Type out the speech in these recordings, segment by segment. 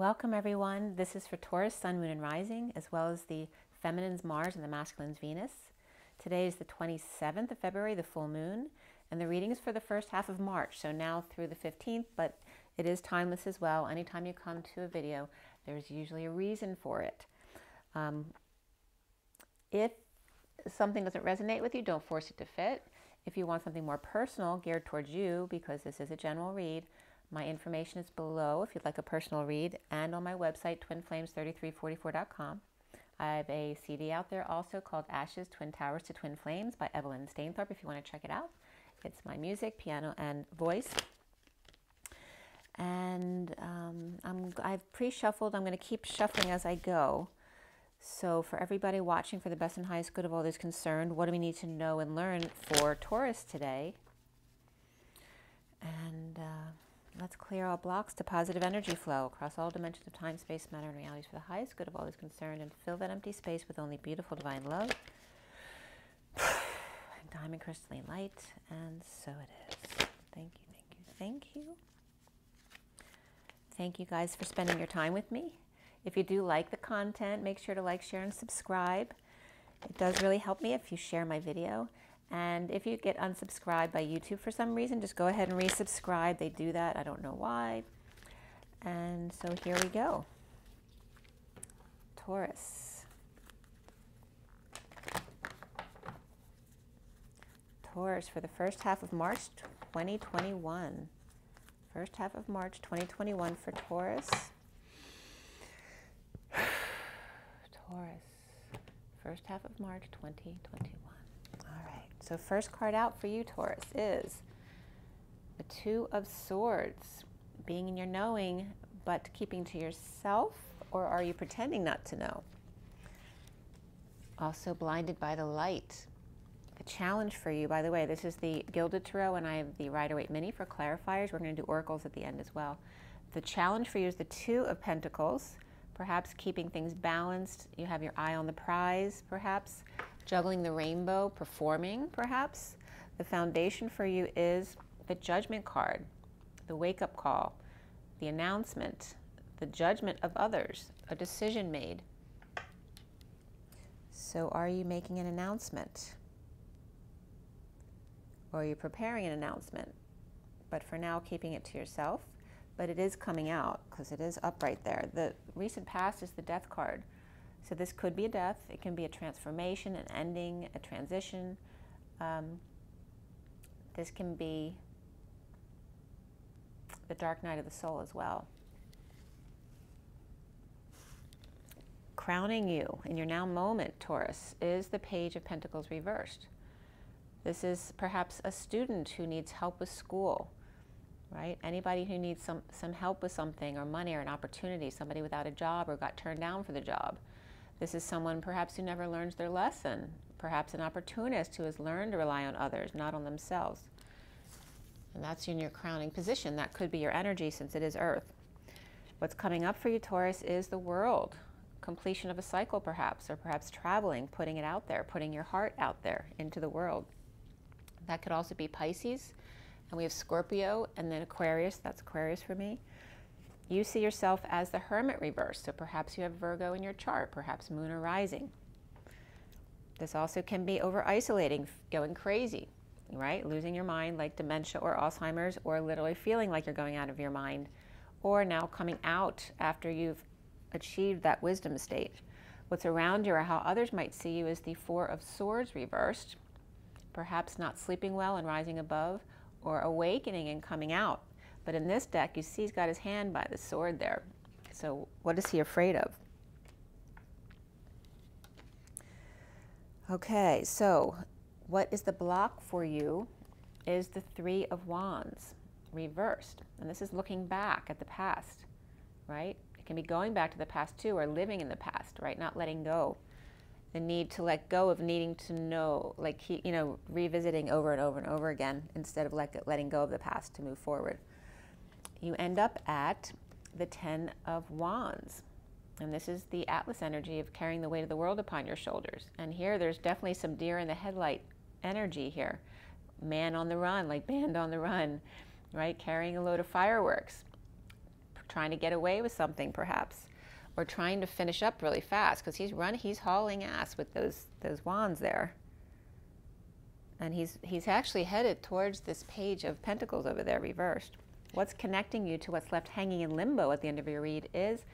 Welcome everyone. This is for Taurus, Sun, Moon, and Rising, as well as the Feminine's Mars and the Masculine's Venus. Today is the 27th of February, the full moon, and the reading is for the first half of March, so now through the 15th, but it is timeless as well. Anytime you come to a video, there's usually a reason for it. If something doesn't resonate with you, don't force it to fit. If you want something more personal, geared towards you, because this is a general read, my information is below if you'd like a personal read, and on my website, twinflames3344.com. I have a CD out there also called Ashes, Twin Towers to Twin Flames by Evelyn Stainthorpe if you want to check it out. It's my music, piano, and voice. And I've pre-shuffled. I'm going to keep shuffling as I go. So for everybody watching, for the best and highest good of all those concerned, what do we need to know and learn for Taurus today? And let's clear all blocks to positive energy flow across all dimensions of time, space, matter, and realities for the highest good of all those concerned, and fill that empty space with only beautiful divine love, diamond crystalline light, and so it is. Thank you, thank you, thank you. Thank you guys for spending your time with me. If you do like the content, make sure to like, share, and subscribe. It does really help me if you share my video. And if you get unsubscribed by YouTube for some reason, just go ahead and resubscribe. They do that. I don't know why. And so here we go. Taurus. Taurus for the first half of March 2021. First half of March 2021 for Taurus. Taurus. First half of March 2021. All right. So first card out for you, Taurus, is the Two of Swords. Being in your knowing, but keeping to yourself, or are you pretending not to know? Also blinded by the light. The challenge for you, by the way, this is the Gilded Tarot, and I have the Rider-Waite Mini for clarifiers. We're going to do oracles at the end as well. The challenge for you is the Two of Pentacles, perhaps keeping things balanced. You have your eye on the prize, perhaps. Juggling the rainbow, performing, perhaps. The foundation for you is the Judgment card, the wake-up call, the announcement, the judgment of others, a decision made. So are you making an announcement? Or are you preparing an announcement? But for now, keeping it to yourself. But it is coming out, because it is up right there. The recent past is the Death card. So this could be a death. It can be a transformation, an ending, a transition. This can be the dark night of the soul as well. Crowning you in your now moment, Taurus, is the Page of Pentacles reversed. This is perhaps a student who needs help with school, right? Anybody who needs some help with something, or money, or an opportunity, somebody without a job or got turned down for the job. This is someone perhaps who never learns their lesson, perhaps an opportunist who has learned to rely on others, not on themselves. And that's in your crowning position. That could be your energy, since it is Earth. What's coming up for you, Taurus, is the World. Completion of a cycle, perhaps, or perhaps traveling, putting it out there, putting your heart out there into the world. That could also be Pisces, and we have Scorpio, and then Aquarius. That's Aquarius for me. You see yourself as the Hermit reverse, so perhaps you have Virgo in your chart, perhaps Moon or Rising. This also can be over-isolating, going crazy, right? Losing your mind, like dementia or Alzheimer's, or literally feeling like you're going out of your mind, or now coming out after you've achieved that wisdom state. What's around you, or how others might see you, is the Four of Swords reversed, perhaps not sleeping well and rising above, or awakening and coming out. But in this deck, you see he's got his hand by the sword there. So what is he afraid of? Okay, so what is the block for you is the Three of Wands reversed. And this is looking back at the past, right? It can be going back to the past too, or living in the past, right? Not letting go. The need to let go of needing to know, like, revisiting over and over and over again, instead of letting go of the past to move forward. You end up at the Ten of Wands. And this is the Atlas energy of carrying the weight of the world upon your shoulders. And here there's definitely some deer in the headlight energy here. Man on the run, like band on the run, right? Carrying a load of fireworks. trying to get away with something perhaps, or trying to finish up really fast because he's hauling ass with those wands there. And he's actually headed towards this Page of Pentacles over there reversed. What's connecting you to what's left hanging in limbo at the end of your read is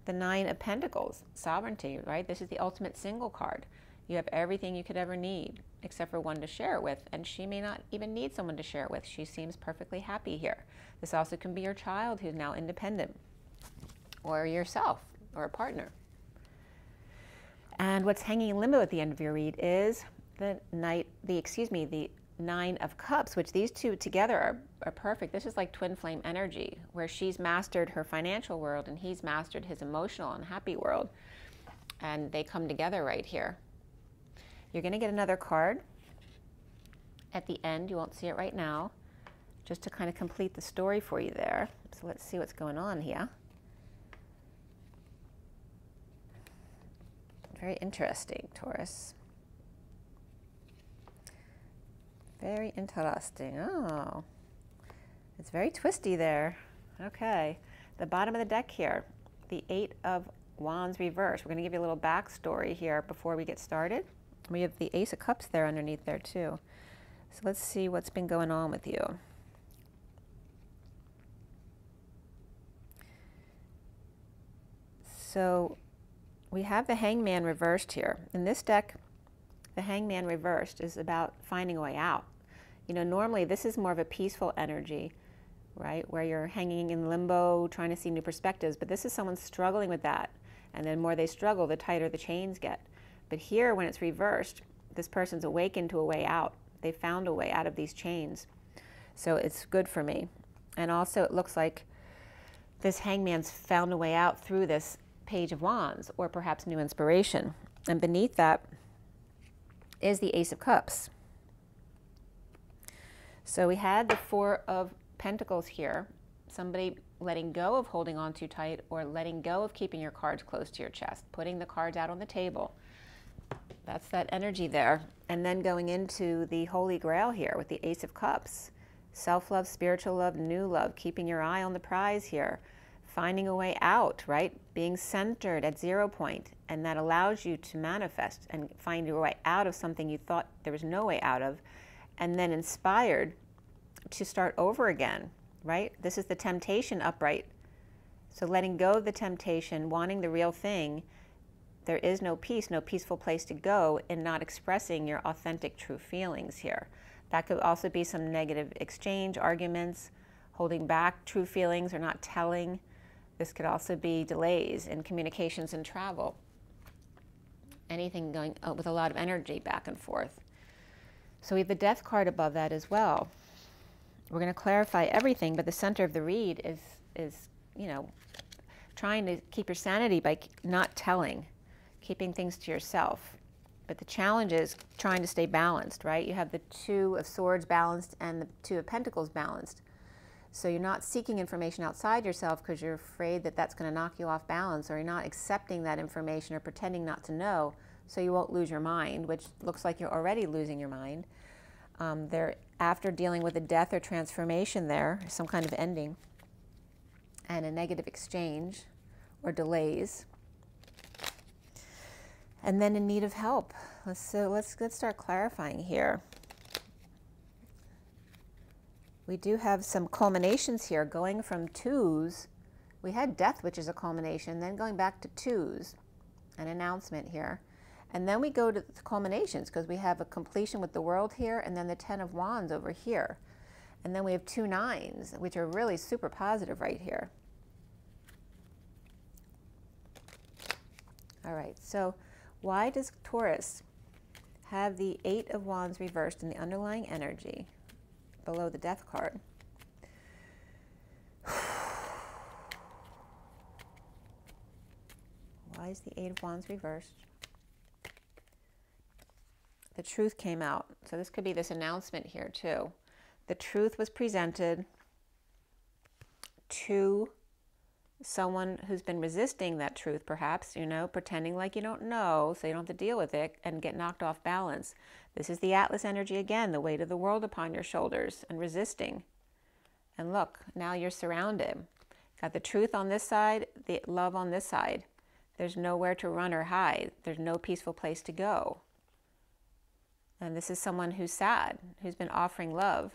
the Nine of Pentacles, sovereignty, right? This is the ultimate single card. You have everything you could ever need, except for one to share it with, and she may not even need someone to share it with. She seems perfectly happy here. This also can be your child who's now independent, or yourself, or a partner. And what's hanging in limbo at the end of your read is the Nine of Cups, which these two together are perfect. This is like twin flame energy, where she's mastered her financial world and he's mastered his emotional and happy world. And they come together right here. You're going to get another card at the end. You won't see it right now, just to kind of complete the story for you there. So let's see what's going on here. Very interesting, Taurus. Very interesting. Oh, it's very twisty there. Okay, the bottom of the deck here, the Eight of Wands reversed. We're going to give you a little backstory here before we get started. We have the Ace of Cups there underneath there too. So let's see what's been going on with you. So we have the Hangman reversed here. In this deck, the Hangman reversed is about finding a way out. You know, normally this is more of a peaceful energy, right? Where you're hanging in limbo, trying to see new perspectives. But this is someone struggling with that. And the more they struggle, the tighter the chains get. But here, when it's reversed, this person's awakened to a way out. They found a way out of these chains. So it's good for me. And also it looks like this Hangman's found a way out through this Page of Wands, or perhaps new inspiration. And beneath that is the Ace of Cups. So we had the Four of Pentacles here. Somebody letting go of holding on too tight, or letting go of keeping your cards close to your chest, putting the cards out on the table. That's that energy there. And then going into the Holy Grail here with the Ace of Cups. Self-love, spiritual love, new love, keeping your eye on the prize here. Finding a way out, right? Being centered at 0 point. And that allows you to manifest and find your way out of something you thought there was no way out of. And then inspired to start over again, right? This is the temptation upright. So letting go of the temptation, wanting the real thing. There is no peace, no peaceful place to go in not expressing your authentic, true feelings here. That could also be some negative exchange, arguments, holding back true feelings or not telling. This could also be delays in communications and travel. Anything going with a lot of energy back and forth. So we have the Death card above that as well. We're going to clarify everything, but the center of the read is you know, trying to keep your sanity by not telling. Keeping things to yourself. But the challenge is trying to stay balanced, right? You have the Two of Swords balanced and the Two of Pentacles balanced. So you're not seeking information outside yourself because you're afraid that that's going to knock you off balance, or you're not accepting that information or pretending not to know so you won't lose your mind, which looks like you're already losing your mind. After dealing with a death or transformation there, some kind of ending, and a negative exchange or delays. And then in need of help. Let's start clarifying here. We do have some culminations here, going from twos. We had death, which is a culmination, then going back to twos, an announcement here. And then we go to the culminations, because we have a completion with the World here, and then the Ten of Wands over here. And then we have two nines, which are really super positive right here. All right, so why does Taurus have the Eight of Wands reversed in the underlying energy below the Death card? Why is the Eight of Wands reversed? The truth came out. So this could be this announcement here too. The truth was presented to someone who's been resisting that truth, perhaps, you know, pretending like you don't know, so you don't have to deal with it and get knocked off balance. This is the Atlas energy again, the weight of the world upon your shoulders and resisting. And look, now you're surrounded. Got the truth on this side, the love on this side. There's nowhere to run or hide. There's no peaceful place to go. And this is someone who's sad, who's been offering love,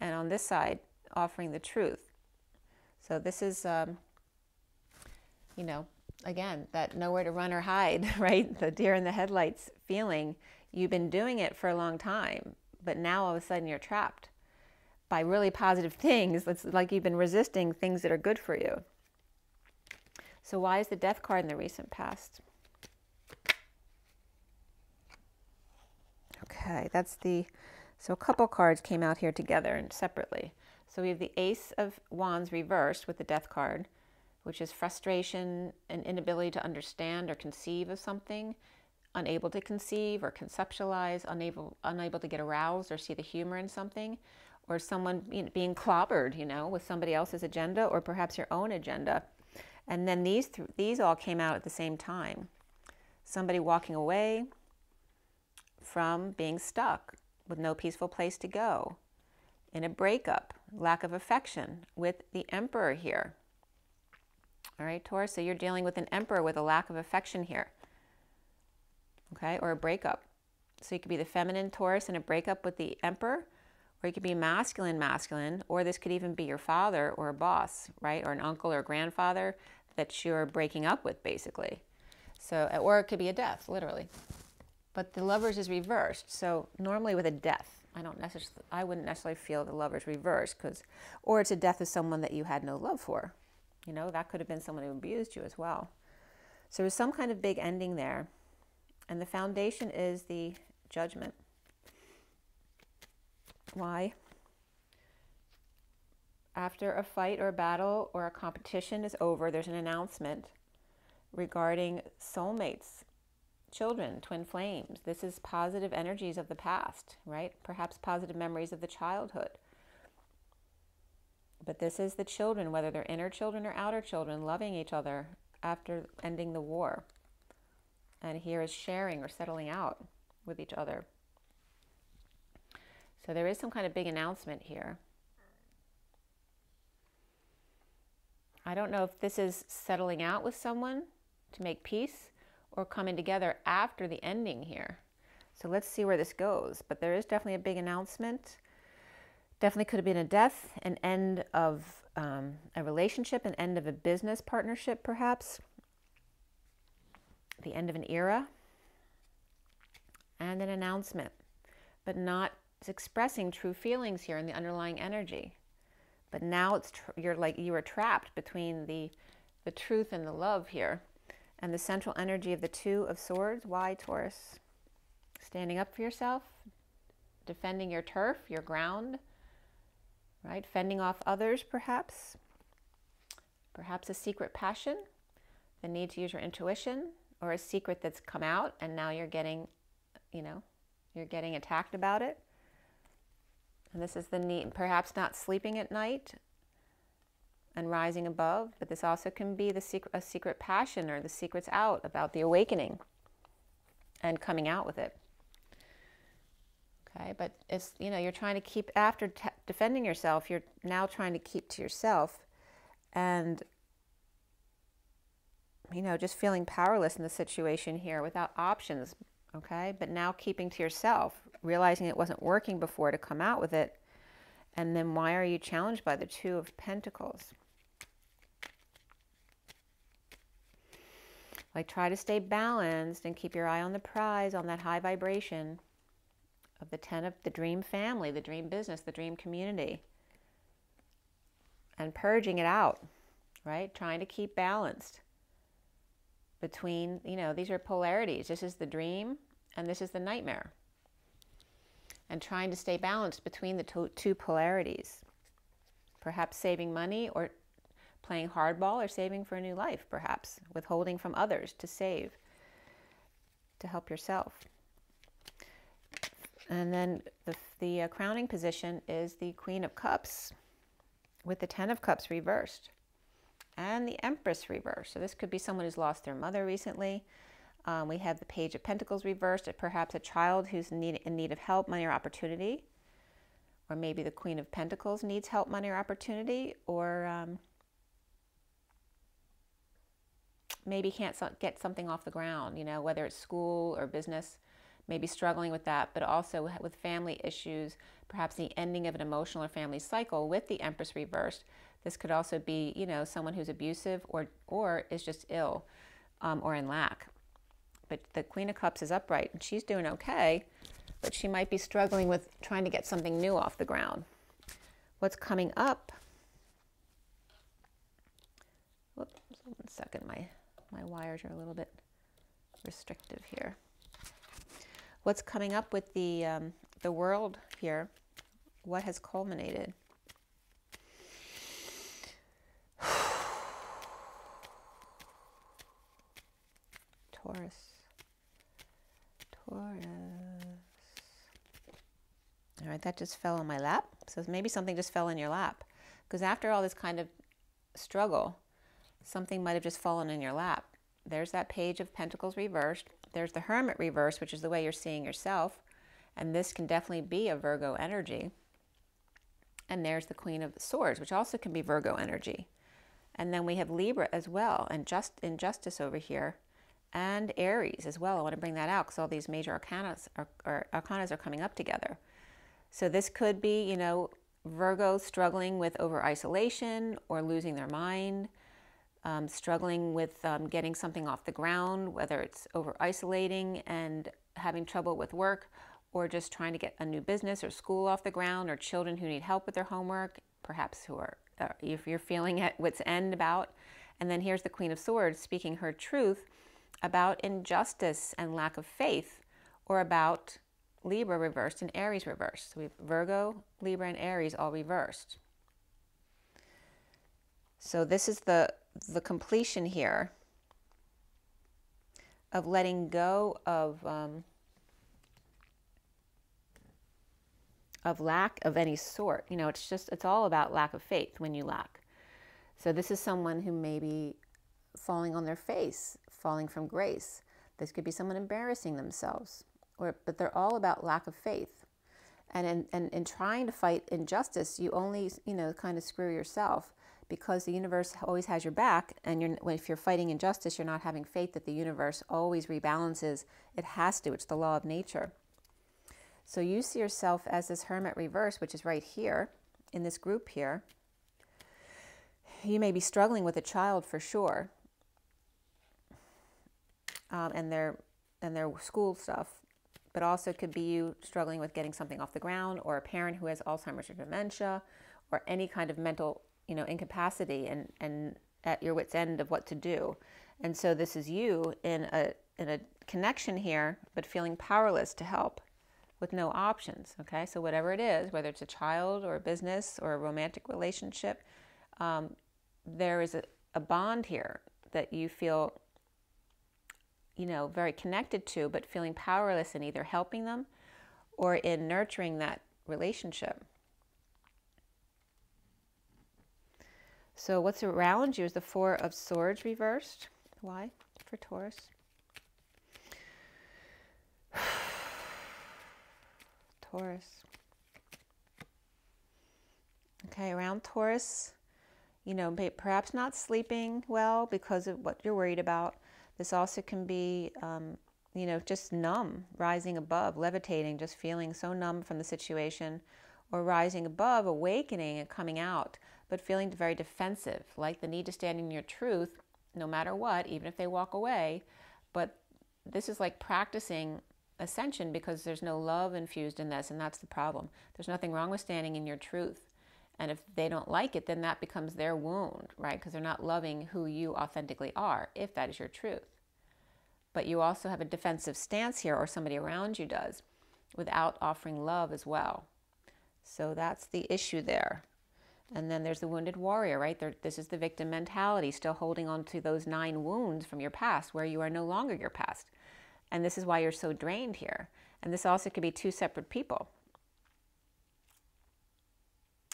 and on this side, offering the truth. So this is, you know, again, that nowhere to run or hide, right? The deer in the headlights feeling. You've been doing it for a long time, but now all of a sudden you're trapped by really positive things. It's like you've been resisting things that are good for you. So why is the Death card in the recent past? Okay, that's the, so a couple cards came out here together and separately. So we have the Ace of Wands reversed with the Death card, which is frustration and inability to understand or conceive of something, unable to conceive or conceptualize, unable to get aroused or see the humor in something, or someone being clobbered, you know, with somebody else's agenda or perhaps your own agenda. And then these all came out at the same time. Somebody walking away from being stuck with no peaceful place to go, in a breakup, lack of affection with the Emperor here. All right, Taurus, so you're dealing with an Emperor with a lack of affection here, okay, or a breakup. So you could be the feminine Taurus in a breakup with the Emperor, or you could be masculine, or this could even be your father or a boss, right, or an uncle or grandfather that you're breaking up with, basically. So, or it could be a death, literally. But the Lovers is reversed. So normally with a death, I wouldn't necessarily feel the Lovers reversed, or it's a death of someone that you had no love for. You know, that could have been someone who abused you as well. So there's some kind of big ending there. And the foundation is the Judgment. Why? After a fight or a battle or a competition is over, there's an announcement regarding soulmates, children, twin flames. This is positive energies of the past, right? Perhaps positive memories of the childhood. But this is the children, whether they're inner children or outer children, loving each other after ending the war. And here is sharing or settling out with each other. So there is some kind of big announcement here. I don't know if this is settling out with someone to make peace, or coming together after the ending here. So let's see where this goes. But there is definitely a big announcement. Definitely could have been a death, an end of a relationship, an end of a business partnership, perhaps. The end of an era. And an announcement. But not expressing true feelings here in the underlying energy. But now you are trapped between the truth and the love here. And the central energy of the Two of Swords. Why, Taurus? Standing up for yourself, defending your turf, your ground, right? Fending off others, perhaps. Perhaps a secret passion, the need to use your intuition, or a secret that's come out and now you're getting, you're getting attacked about it. And this is the need, perhaps not sleeping at night and rising above, but this also can be a secret passion, or the secret's out about the awakening and coming out with it. Okay, but it's, you're trying to keep, after defending yourself, you're now trying to keep to yourself and, just feeling powerless in the situation here without options, okay? But now keeping to yourself, realizing it wasn't working before to come out with it. And then why are you challenged by the Two of Pentacles? Like, try to stay balanced and keep your eye on the prize, on that high vibration of the 10 of the dream family, the dream business, the dream community. And purging it out, right? Trying to keep balanced between, these are polarities. This is the dream and this is the nightmare. And trying to stay balanced between the two polarities. Perhaps saving money, or playing hardball, or saving for a new life, perhaps. Withholding from others to save, to help yourself. And then the crowning position is the Queen of Cups with the 10 of Cups reversed. And the Empress reversed. So this could be someone who's lost their mother recently. We have the Page of Pentacles reversed, perhaps a child who's in need of help, money, or opportunity. Or maybe the Queen of Pentacles needs help, money, or opportunity. Or maybe can't get something off the ground, you know, whether it's school or business, maybe struggling with that, but also with family issues, perhaps the ending of an emotional or family cycle with the Empress reversed. This could also be, you know, someone who's abusive or is just ill or in lack. But the Queen of Cups is upright and she's doing okay, but she might be struggling with trying to get something new off the ground. What's coming up? Whoops, 1 second, my wires are a little bit restrictive here. What's coming up with the world here? What has culminated? Taurus. All right, that just fell on my lap. So maybe something just fell in your lap. Because after all this kind of struggle, something might have just fallen in your lap. There's that Page of Pentacles reversed. There's the Hermit reversed, which is the way you're seeing yourself. And this can definitely be a Virgo energy. And there's the Queen of Swords, which also can be Virgo energy. And then we have Libra as well, and just Injustice over here. And Aries as well. I want to bring that out because all these major arcanas are coming up together. So this could be, you know, Virgo struggling with over-isolation or losing their mind, struggling with getting something off the ground, whether it's over-isolating and having trouble with work, or just trying to get a new business or school off the ground, or children who need help with their homework, perhaps who are, if you're feeling at wit's end about. And then here's the Queen of Swords speaking her truth about injustice and lack of faith, or about Libra reversed and Aries reversed. So we have Virgo, Libra, and Aries all reversed. So this is the completion here of letting go of lack of any sort. You know, it's all about lack of faith when you lack. So this is someone who may be falling on their face, falling from grace. This could be someone embarrassing themselves, but they're all about lack of faith. And in trying to fight injustice, you only, you know, kind of screw yourself, because the universe always has your back. And if you're fighting injustice, you're not having faith that the universe always rebalances. It has to. It's the law of nature. So you see yourself as this Hermit reverse, which is right here in this group here. You may be struggling with a child for sure, and their school stuff, but also could be you struggling with getting something off the ground, or a parent who has Alzheimer's or dementia, or any kind of mental, you know, incapacity and at your wit's end of what to do. And so this is you in a connection here, but feeling powerless to help with no options. Okay, so whatever it is, whether it's a child or a business or a romantic relationship, there is a bond here that you feel, you know, very connected to, but feeling powerless in either helping them or in nurturing that relationship. So what's around you is the Four of Swords reversed. Why? For Taurus. Taurus. Okay, around Taurus, you know, perhaps not sleeping well because of what you're worried about. This also can be, you know, just numb, rising above, levitating, just feeling so numb from the situation, or rising above, awakening and coming out, but feeling very defensive, like the need to stand in your truth no matter what, even if they walk away. But this is like practicing ascension, because there's no love infused in this, and that's the problem. There's nothing wrong with standing in your truth. And if they don't like it, then that becomes their wound, right? Because they're not loving who you authentically are, if that is your truth. But you also have a defensive stance here, or somebody around you does, without offering love as well. So that's the issue there. And then there's the wounded warrior, right? This is the victim mentality, still holding on to those 9 wounds from your past, where you are no longer your past. And this is why you're so drained here. And this also could be 2 separate people.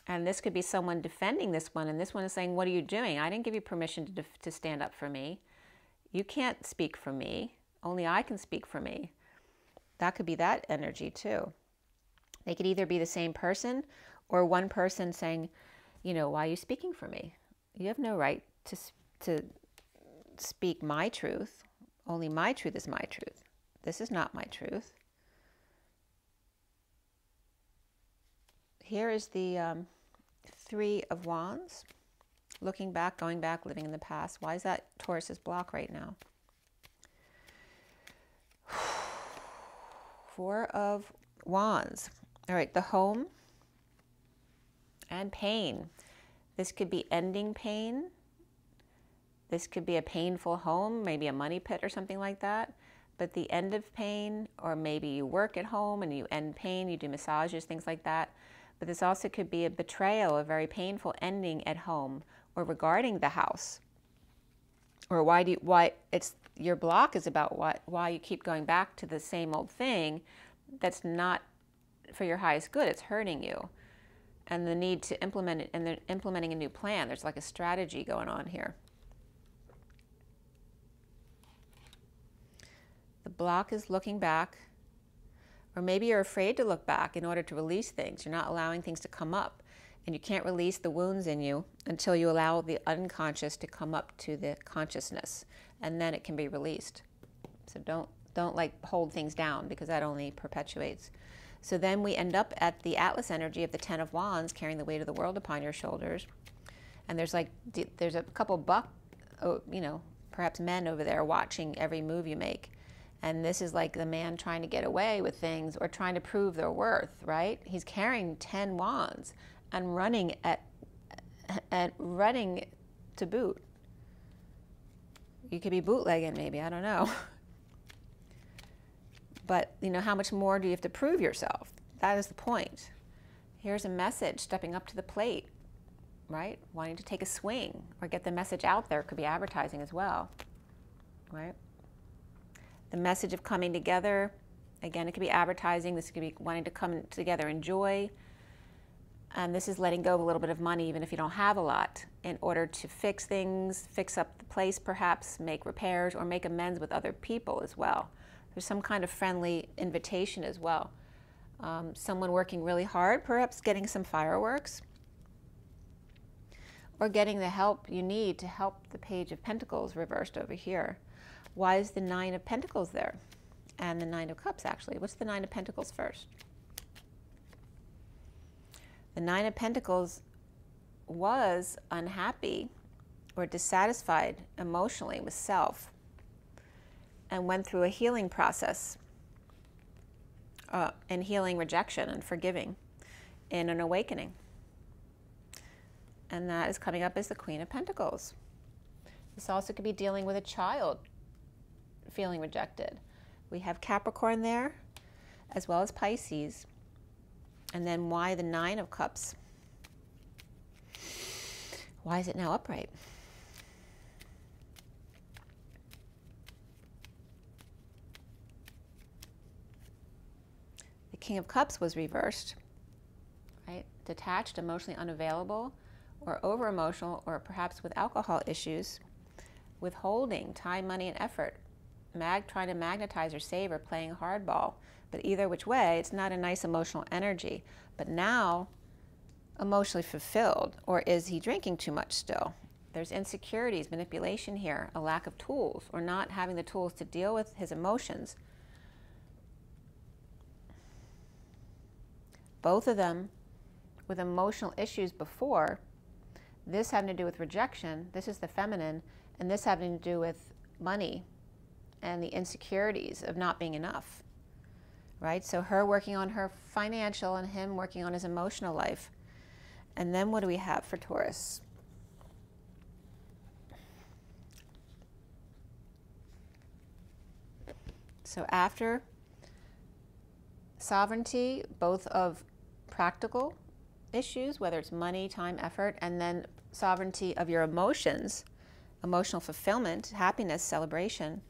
And this could be someone defending this one, and this one is saying, what are you doing? I didn't give you permission to stand up for me. You can't speak for me. Only I can speak for me. That could be that energy too. They could either be the same person, or one person saying, you know, why are you speaking for me? You have no right to speak my truth. Only my truth is my truth. This is not my truth. Here is the Three of Wands. Looking back, going back, living in the past. Why is that Taurus's block right now? Four of Wands. All right, the home and pain. This could be ending pain. This could be a painful home, maybe a money pit or something like that. But the end of pain, or maybe you work at home and you end pain, you do massages, things like that. But this also could be a betrayal, a very painful ending at home or regarding the house. Or why it's your block is about why you keep going back to the same old thing that's not for your highest good. It's hurting you. And the need to implement it, and then implementing a new plan. There's like a strategy going on here. The block is looking back, or maybe you're afraid to look back in order to release things. You're not allowing things to come up, and you can't release the wounds in you until you allow the unconscious to come up to the consciousness, and then it can be released. So don't like hold things down, because that only perpetuates. So then we end up at the Atlas energy of the Ten of Wands, carrying the weight of the world upon your shoulders. And there's a couple perhaps men over there watching every move you make. And this is like the man trying to get away with things or trying to prove their worth, right? He's carrying 10 wands and running to boot. You could be bootlegging maybe, I don't know. But, how much more do you have to prove yourself? That is the point. Here's a message, stepping up to the plate, right? Wanting to take a swing or get the message out there. Could be advertising as well, right? The message of coming together, again, it could be advertising. This could be wanting to come together in joy. And this is letting go of a little bit of money, even if you don't have a lot, in order to fix things, fix up the place perhaps, make repairs, or make amends with other people as well. There's some kind of friendly invitation as well. Someone working really hard, perhaps getting some fireworks, or getting the help you need to help the Page of Pentacles reversed over here. Why is the Nine of Pentacles there? And the Nine of Cups, actually. What's the Nine of Pentacles first? The Nine of Pentacles was unhappy or dissatisfied emotionally with self, and went through a healing process, and healing rejection and forgiving in an awakening. And that is coming up as the Queen of Pentacles. This also could be dealing with a child feeling rejected. We have Capricorn there, as well as Pisces. And then why the Nine of Cups? Why is it now upright? King of Cups was reversed, right? Detached, emotionally unavailable, or over-emotional, or perhaps with alcohol issues, withholding time, money, and effort, trying to magnetize or save or playing hardball. But either which way, it's not a nice emotional energy. But now, emotionally fulfilled, or is he drinking too much still? There's insecurities, manipulation here, a lack of tools, or not having the tools to deal with his emotions. Both of them with emotional issues before, this having to do with rejection, this is the feminine, and this having to do with money and the insecurities of not being enough, right? So her working on her financial and him working on his emotional life. And then what do we have for Taurus? So after sovereignty, both of practical issues, whether it's money, time, effort, and then sovereignty of your emotions, emotional fulfillment, happiness, celebration,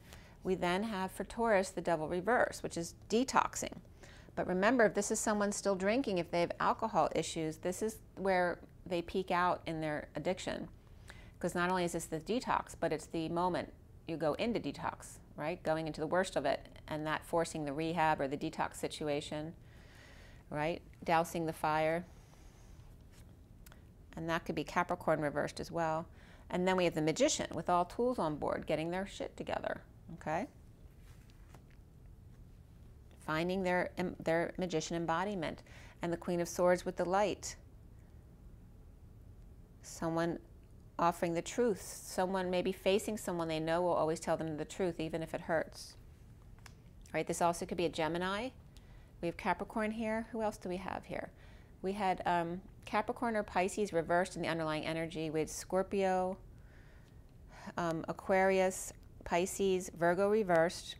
we then have for Taurus the Devil reverse, which is detoxing. But remember, if this is someone still drinking, if they have alcohol issues, this is where they peak out in their addiction. Because not only is this the detox, but it's the moment you go into detox, right? Going into the worst of it, and that forcing the rehab or the detox situation, right? Dousing the fire. And that could be Capricorn reversed as well. And then we have the Magician with all tools on board, getting their shit together, okay? Finding their magician embodiment. And the Queen of Swords with the light. Someone offering the truth. Someone maybe facing someone they know will always tell them the truth, even if it hurts. All right, this also could be a Gemini. We have Capricorn here. Who else do we have here? We had Capricorn or Pisces reversed in the underlying energy. We had Scorpio, Aquarius, Pisces, Virgo reversed,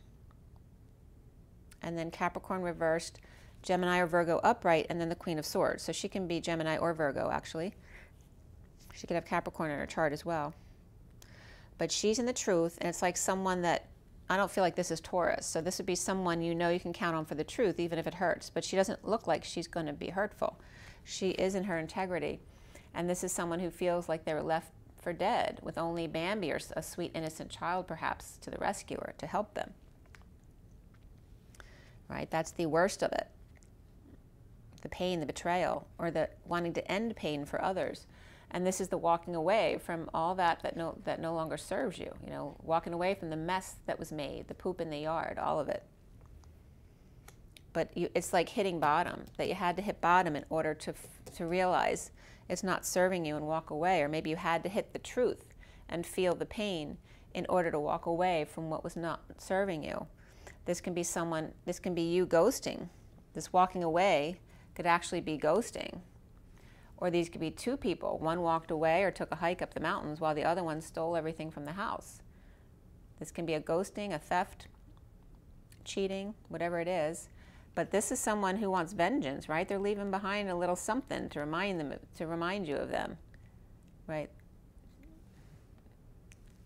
and then Capricorn reversed, Gemini or Virgo upright, and then the Queen of Swords. So she can be Gemini or Virgo, actually. She could have Capricorn in her chart as well. But she's in the truth, and it's like someone that, I don't feel like this is Taurus. So this would be someone you know you can count on for the truth, even if it hurts. But she doesn't look like she's going to be hurtful. She is in her integrity. And this is someone who feels like they were left for dead, with only Bambi or a sweet innocent child perhaps to the rescuer to help them. Right? That's the worst of it. The pain, the betrayal, or the wanting to end pain for others. And this is the walking away from all that no longer serves you. You know, walking away from the mess that was made, the poop in the yard, all of it. But it's like hitting bottom, that you had to hit bottom in order to realize it's not serving you and walk away. Or maybe you had to hit the truth and feel the pain in order to walk away from what was not serving you. This can be someone, this can be you ghosting. This walking away could actually be ghosting. Or these could be two people. One walked away or took a hike up the mountains while the other one stole everything from the house. This can be a ghosting, a theft, cheating, whatever it is. But this is someone who wants vengeance, right? They're leaving behind a little something to remind you of them, right?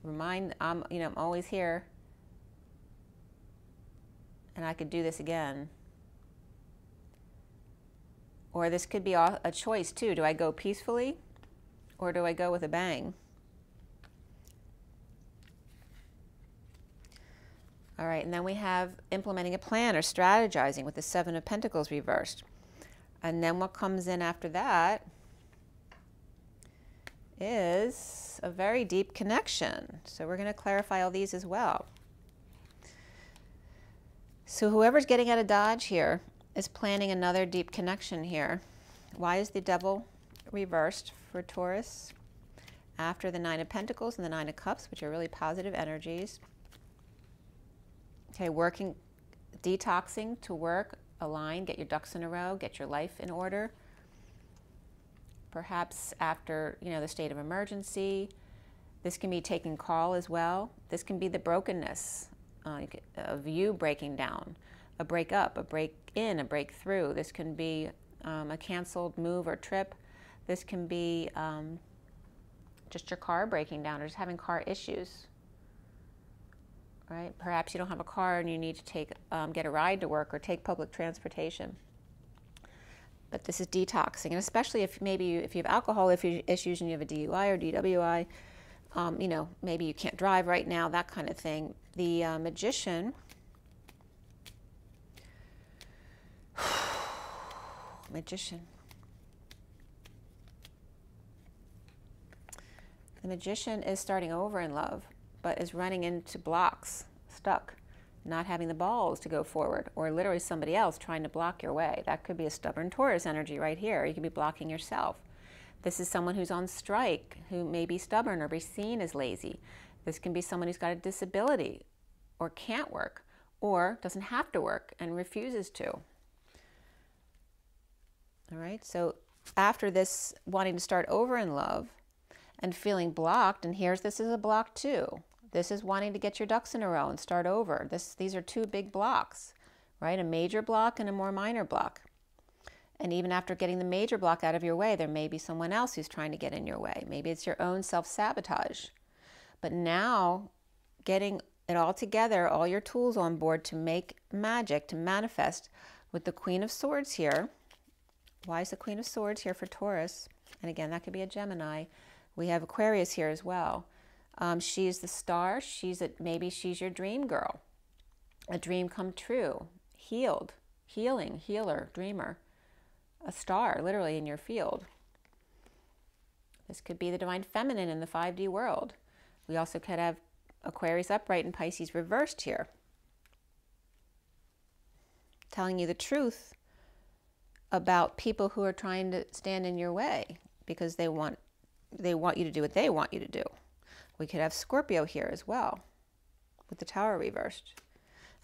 I'm always here, and I could do this again. Or this could be a choice too. Do I go peacefully or do I go with a bang? All right, and then we have implementing a plan or strategizing with the Seven of Pentacles reversed. And then what comes in after that is a very deep connection. So we're going to clarify all these as well. So whoever's getting out of Dodge here is planning another deep connection here. Why is the Devil reversed for Taurus after the Nine of Pentacles and the Nine of Cups, which are really positive energies? Okay, working, detoxing to work, align, get your ducks in a row, get your life in order. Perhaps after, the state of emergency. This can be taking call as well. This can be the brokenness of you breaking down. A breakup, a break-in, a breakthrough. This can be a canceled move or trip. This can be just your car breaking down or just having car issues, right? Perhaps you don't have a car and you need to get a ride to work or take public transportation. But this is detoxing, and especially if you have alcohol issues and you have a DUI or DWI, maybe you can't drive right now, that kind of thing. The Magician. Magician. The Magician is starting over in love, but is running into blocks, stuck, not having the balls to go forward, or literally somebody else trying to block your way. That could be a stubborn Taurus energy right here. You could be blocking yourself. This is someone who's on strike, who may be stubborn or be seen as lazy. This can be someone who's got a disability or can't work or doesn't have to work and refuses to. All right, so after this wanting to start over in love and feeling blocked, and this is a block too. This is wanting to get your ducks in a row and start over. These are two big blocks, right? A major block and a more minor block. And even after getting the major block out of your way, there may be someone else who's trying to get in your way. Maybe it's your own self-sabotage. But now, getting it all together, all your tools on board to make magic, to manifest with the Queen of Swords here. Why is the Queen of Swords here for Taurus? And again, that could be a Gemini. We have Aquarius here as well. She's the star. Maybe she's your dream girl. A dream come true. Healed. Healing. Healer. Dreamer. A star, literally, in your field. This could be the divine feminine in the 5D world. We also could have Aquarius upright and Pisces reversed here, telling you the truth about people who are trying to stand in your way because they want you to do what they want you to do. We could have Scorpio here as well with the Tower reversed.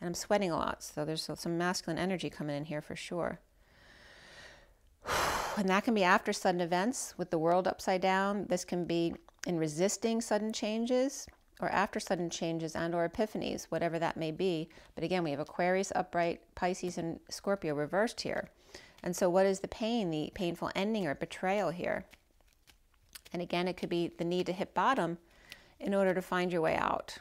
And I'm sweating a lot, so there's some masculine energy coming in here for sure. And that can be after sudden events with the world upside down. This can be in resisting sudden changes or after sudden changes and or epiphanies, whatever that may be. But again, we have Aquarius upright, Pisces and Scorpio reversed here. And so what is the pain, the painful ending or betrayal here? And again, it could be the need to hit bottom in order to find your way out.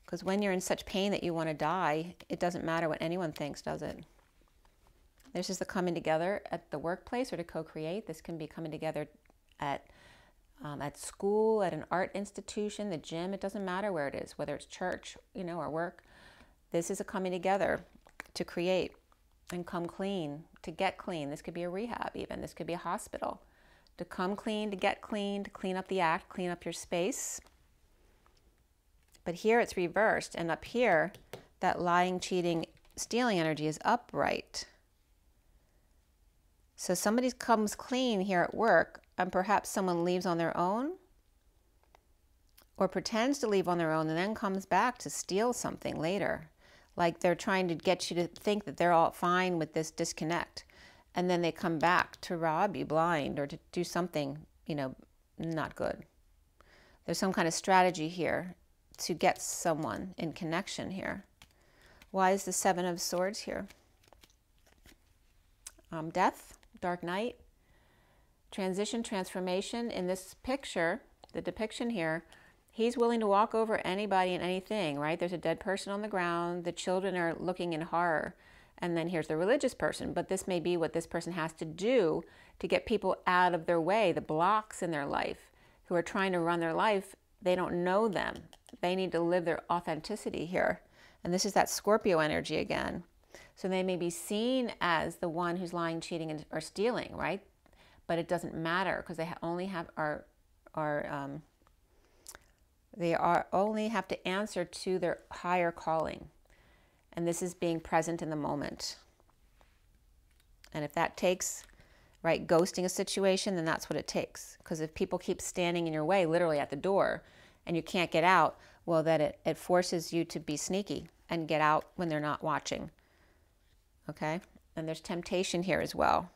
Because when you're in such pain that you want to die, it doesn't matter what anyone thinks, does it? This is the coming together at the workplace or to co-create. This can be coming together at school, at an art institution, the gym. It doesn't matter where it is, whether it's church, or work. This is a coming together to create and come clean, to get clean. This could be a rehab even. This could be a hospital. To come clean, to get clean, to clean up the act, clean up your space. But here it's reversed. And up here, that lying, cheating, stealing energy is upright. So somebody comes clean here at work, and perhaps someone leaves on their own or pretends to leave on their own and then comes back to steal something later. Like they're trying to get you to think that they're all fine with this disconnect. And then they come back to rob you blind or to do something, not good. There's some kind of strategy here to get someone in connection here. Why is the Seven of Swords here? Death, dark night, transition, transformation. In this picture, the depiction here, he's willing to walk over anybody and anything, right? There's a dead person on the ground. The children are looking in horror. And then here's the religious person. But this may be what this person has to do to get people out of their way, the blocks in their life, who are trying to run their life. They don't know them. They need to live their authenticity here. And this is that Scorpio energy again. So they may be seen as the one who's lying, cheating, or stealing, right? But it doesn't matter because they only have only have to answer to their higher calling. And this is being present in the moment. And if that takes, right, ghosting a situation, then that's what it takes. Because if people keep standing in your way, literally at the door, and you can't get out, well, then it forces you to be sneaky and get out when they're not watching. Okay? And there's temptation here as well.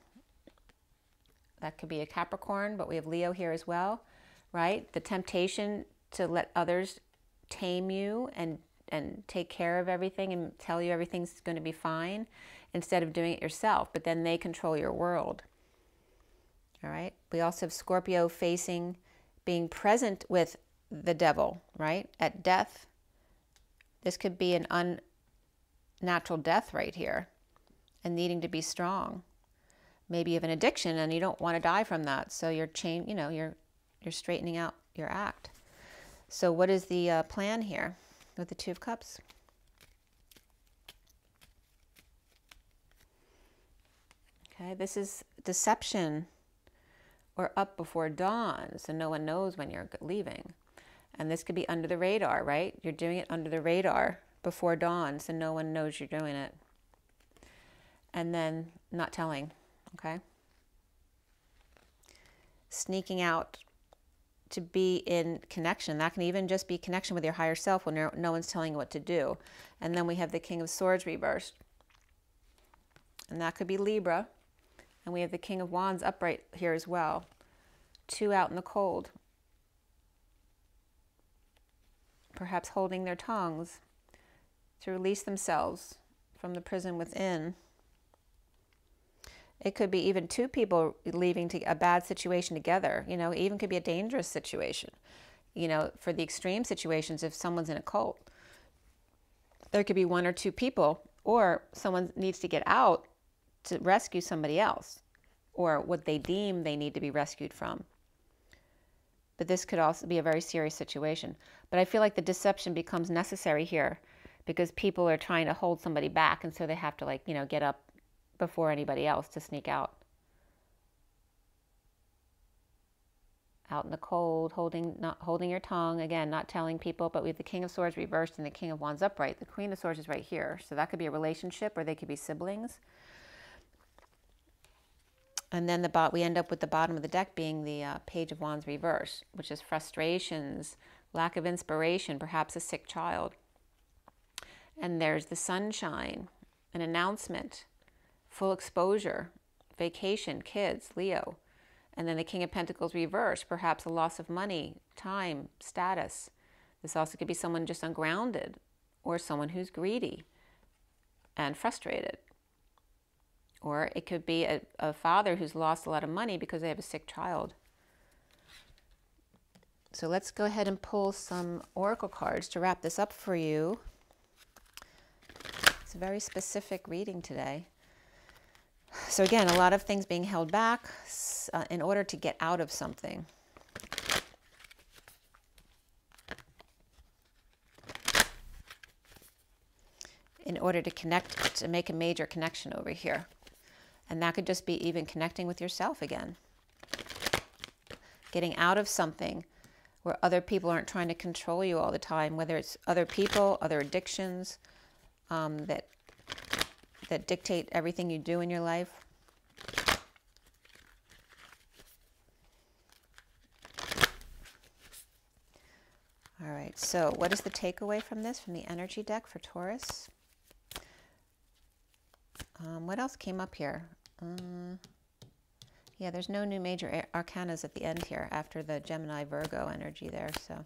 That could be a Capricorn, but we have Leo here as well, right? The temptation to let others tame you and take care of everything and tell you everything's going to be fine instead of doing it yourself. But then they control your world. All right? We also have Scorpio facing being present with the devil, right? At death. This could be an unnatural death right here and needing to be strong. Maybe you have an addiction and you don't want to die from that. So you're you're straightening out your act. So what is the plan here with the Two of Cups? Okay, this is deception or up before dawn, so no one knows when you're leaving. And this could be under the radar, right? You're doing it under the radar before dawn, so no one knows you're doing it. And then not telling, okay? Sneaking out to be in connection. That can even just be connection with your higher self when no one's telling you what to do. And then we have the King of Swords reversed. And that could be Libra. And we have the King of Wands upright here as well. Two out in the cold. Perhaps holding their tongues to release themselves from the prison within. It could be even two people leaving a bad situation together. It even could be a dangerous situation. For the extreme situations, if someone's in a cult, there could be one or two people, or someone needs to get out to rescue somebody else, or what they deem they need to be rescued from. But this could also be a very serious situation. But I feel like the deception becomes necessary here because people are trying to hold somebody back, and so they have to get up before anybody else to sneak out. out in the cold, not holding your tongue. Again, not telling people, but we have the King of Swords reversed and the King of Wands upright. The Queen of Swords is right here. So that could be a relationship, or they could be siblings. And then we end up with the bottom of the deck being the Page of Wands reversed, which is frustrations, lack of inspiration, perhaps a sick child. And there's the sunshine, an announcement, full exposure, vacation, kids, Leo. And then the King of Pentacles reversed, perhaps a loss of money, time, status. This also could be someone just ungrounded, or someone who's greedy and frustrated. Or it could be a father who's lost a lot of money because they have a sick child. So let's go ahead and pull some oracle cards to wrap this up for you. It's a very specific reading today. So again, a lot of things being held back in order to get out of something. In order to connect, to make a major connection over here. And that could just be even connecting with yourself again. Getting out of something where other people aren't trying to control you all the time, whether it's other people, other addictions that dictate everything you do in your life. All right, so what is the takeaway from this, from the energy deck for Taurus? What else came up here? Yeah, there's no new major arcanas at the end here after the Gemini Virgo energy there. So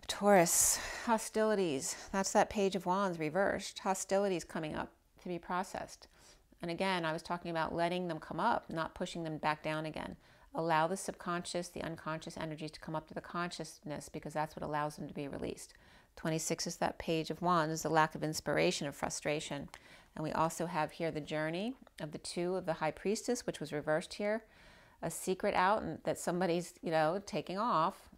Taurus, hostilities. That's that Page of Wands reversed. Hostilities coming up to be processed. And again, I was talking about letting them come up, not pushing them back down again. Allow the subconscious, the unconscious energies to come up to the consciousness, because that's what allows them to be released. 26 is that Page of Wands, the lack of inspiration and frustration. And we also have here the journey of the two of the High Priestess, which was reversed here. A secret out, and that somebody's, taking off.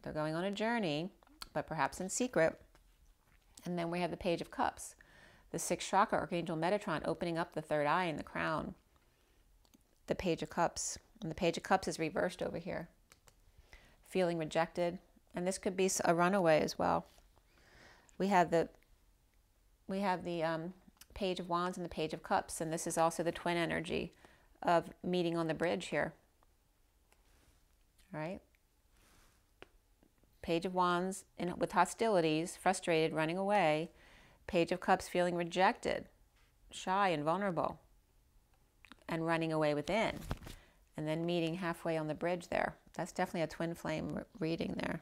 They're going on a journey, but perhaps in secret. And then we have the Page of Cups. The sixth chakra, Archangel Metatron, opening up the third eye in the crown. The Page of Cups. And the Page of Cups is reversed over here. Feeling rejected. And this could be a runaway as well. We have the Page of Wands and the Page of Cups, and this is also the twin energy of meeting on the bridge here. All right? Page of Wands with hostilities, frustrated, running away. Page of Cups feeling rejected, shy and vulnerable, and running away within. And then meeting halfway on the bridge there. That's definitely a twin flame reading there.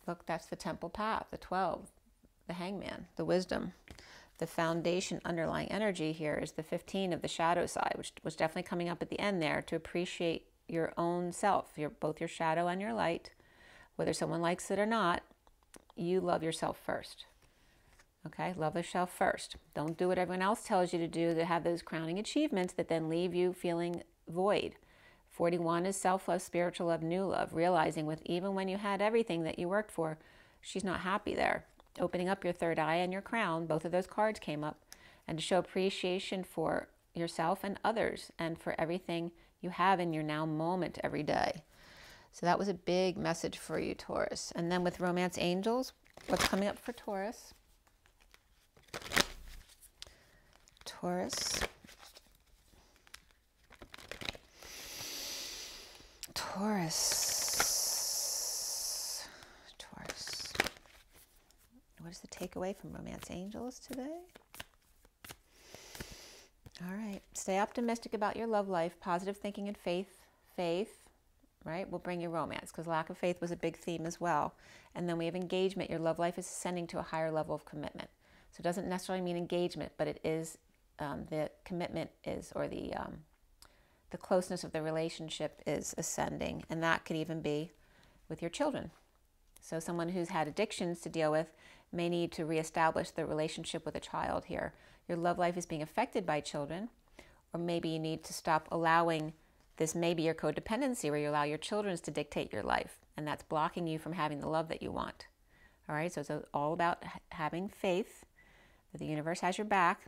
Look, that's the Temple Path, the 12, the Hangman, the Wisdom. The foundation underlying energy here is the 15 of the shadow side, which was definitely coming up at the end there, to appreciate your own self, both your shadow and your light. Whether someone likes it or not, you love yourself first. Okay, love yourself first. Don't do what everyone else tells you to do to have those crowning achievements that then leave you feeling void. 41 is self-love, spiritual love, new love, realizing even when you had everything that you worked for, she's not happy there. Opening up your third eye and your crown, both of those cards came up, and to show appreciation for yourself and others and for everything you have in your now moment every day. So that was a big message for you, Taurus. And then with Romance Angels, what's coming up for Taurus? Taurus. What is the takeaway from Romance Angels today? All right. Stay optimistic about your love life. Positive thinking and faith. Faith, right, will bring you romance, because lack of faith was a big theme as well. And then we have engagement. Your love life is ascending to a higher level of commitment. So it doesn't necessarily mean engagement, but it is the commitment is, or the closeness of the relationship is ascending. And that could even be with your children. So someone who's had addictions to deal with may need to reestablish the relationship with a child here. Your love life is being affected by children, or maybe you need to stop allowing this, maybe your codependency, where you allow your children to dictate your life, and that's blocking you from having the love that you want. All right, so it's all about having faith that the universe has your back,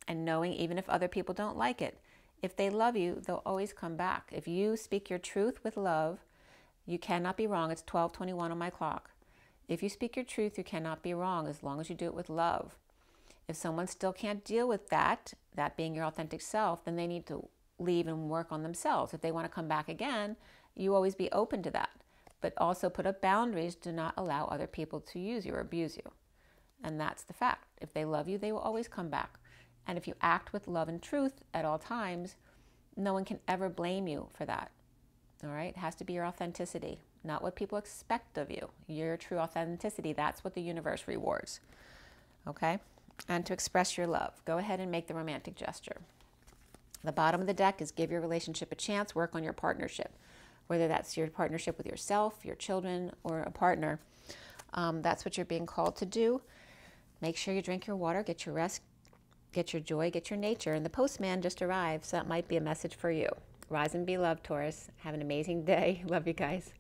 and knowing even if other people don't like it, If they love you, they'll always come back. If you speak your truth with love, you cannot be wrong. It's 12:21 on my clock. If you speak your truth, you cannot be wrong as long as you do it with love. If someone still can't deal with that being your authentic self, then they need to leave and work on themselves. If they want to come back again, you always be open to that. But also put up boundaries. Do not allow other people to use you or abuse you. And that's the fact. If they love you, they will always come back. And if you act with love and truth at all times, no one can ever blame you for that. All right? It has to be your authenticity, not what people expect of you. Your true authenticity, that's what the universe rewards. Okay? And to express your love, go ahead and make the romantic gesture. The bottom of the deck is give your relationship a chance, work on your partnership. Whether that's your partnership with yourself, your children, or a partner. That's what you're being called to do. Make sure you drink your water, get your rest, get your joy, get your nature. And the postman just arrived, so that might be a message for you. Rise and be loved, Taurus. Have an amazing day. Love you guys.